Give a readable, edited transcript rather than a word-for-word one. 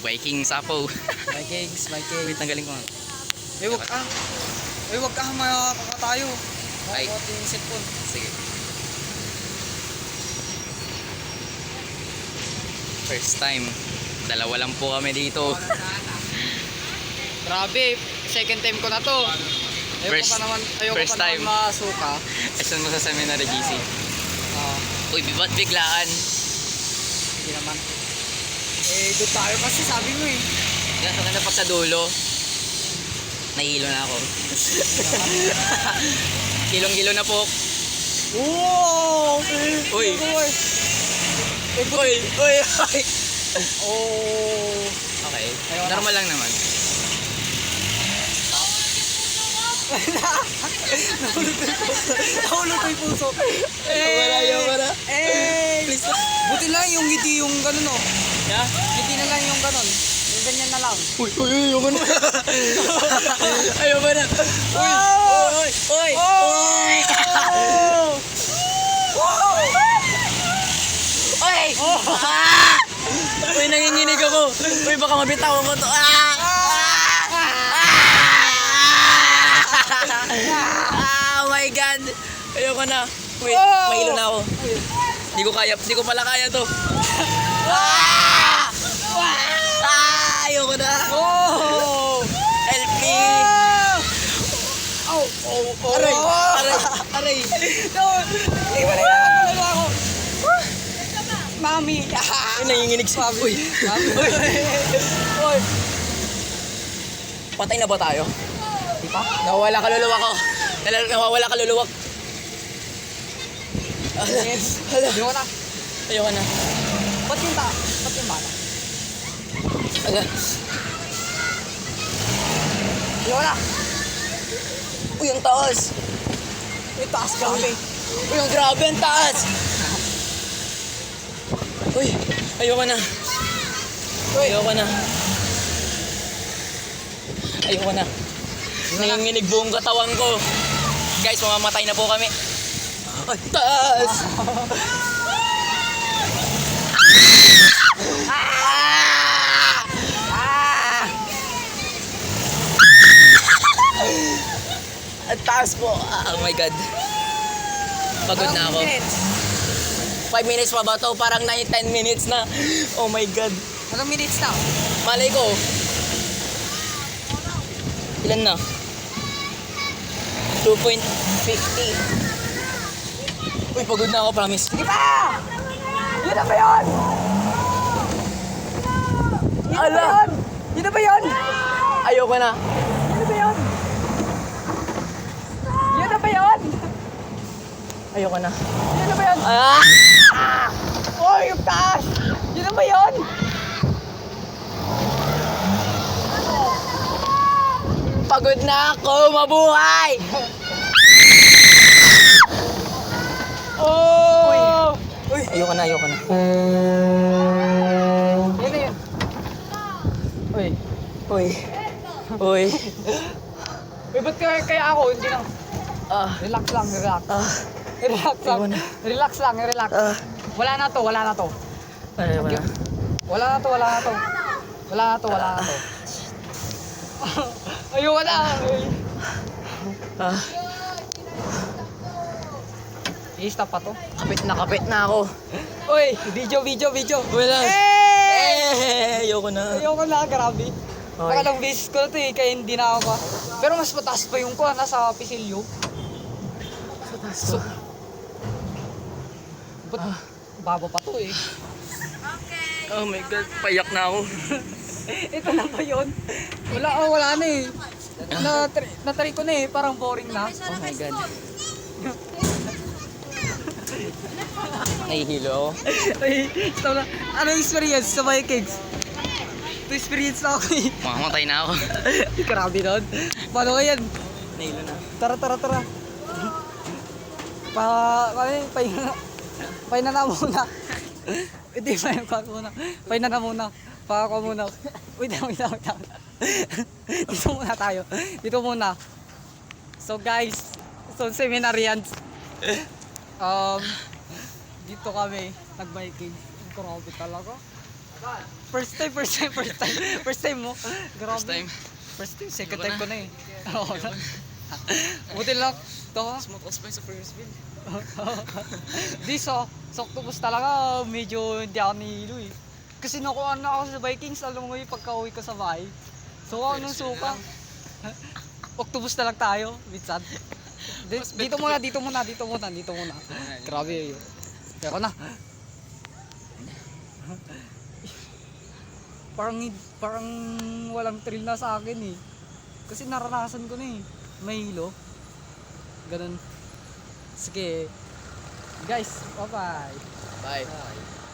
Viking Sapo. Vikings. Wait, tanggalin ko nga. Wag ka, makaka tayo. Ay. Makakot yung cellphone. Sige. First time. Dalawa lang po kami dito. Grabe, second time ko na to. First Ayoko pa time. naman masuka. Saan mo sa seminar, GC? Uy, ba't biglaan? Hindi naman. Doon tayo kasi sabi mo eh. Nasa ka na pa sa dulo. Nahihilo na ako. Kilong-kilo na po. Wow! Uy! Uy! Oh! Okay. Ayun na. Normal lang naman. Nahulog ko yung puso. Wala. Please. Buti lang yung ngiti yung ganun oh. Yeah? Ngiti na lang yung ganun. Yung ganyan na lang. Uy, ayoko na. Ayoko na. Uy! Uy, nanginginig ako. Uy, baka mabitawan ko to. Oh my God. Ayoko na. Wait, mahilo na ako. Hindi ko pala kaya to. Ayoko na. Help me. Aray. ako. Mami. Uy, nanginginig si Uy. Uy. Patay na ba tayo? Di pa? Nawawala kaluluwa ko. Nawawala kaluluwa. Ayoko na. Ayoko na. Ba't yung bata? Ayoko na. Uy, ang taas. Uy, taas kami. Uy, ang grabe, ang taas. Uy, ayoko na. Ayoko na. Nanginginig buong katawan ko. Guys, mamamatay na po kami. Ay, taas. Ang taas po. Oh my God. Pagod na ako. 5 minutes pa ba to? Parang 9-10 minutes na. Oh my God. Anong minutes na? Malay ko. Ilan na? 2.50. Uy, pagod na ako, promise. Sige pa! Yun na ba yun? Ala! Yun na ba yun? Ayoko na. Yun na ba yun? Yun na ba yun? Ayoko na. Yun na ba yun? Ah! Oh, yung taas! Yun na ba yun? Pagod na ako, mabuhay! Oh! Uy! Ayoko na. Yun na yun. Uy! Uy, ba't kaya ako? Hindi lang. Relax lang. Relax Ayoko na. lang. Wala na to. Ayoko na. Wala na to. Ayoko na. I-stop pa to. Kapit na ako. Uy, video. Wala. Ayoko na. Ayoko na, grabe. Okay. Nakalang beses ko na to eh, kaya hindi na ako pa. Pero mas mataas pa yung ko, nasa Pisilyo. So, baba pa to eh. Oh my God, payak na ako. Ito na ba yun? Wala na eh. Natry ko na eh, parang boring na. Oh my God. Nahihilo ako. Ay, ito na. Anong experience sa Vikings? Ito experience na ako eh. Mamamatay na ako. Grabe nun. Paano ka yan? Nahilo na. Tara. Pahinga na muna. Hindi, pahinga na muna. Paka muna. Wait lang. Dito muna. So guys, seminarians. Dito kami, nag-biking. Grabe talaga. First time mo. Grabe. First time. Second Ayoko time na. ko na eh. Oo na. Buti lang. Ito ha. Smooth as pa sa Ferris wheel. Di sa octopus talaga, medyo hindi ako nihilo eh. Kasi nakuha na ako sa Vikings, alam mo yung pagka-uwi ko sa bahay. So ako nung suka. Octopus na lang tayo, bitsan. Dito muna. Grabe yun. Pero na. Parang walang thrill na sa akin eh. Kasi naranasan ko na eh. Mahilo. Ganun. Sige. Guys, bye-bye. Bye.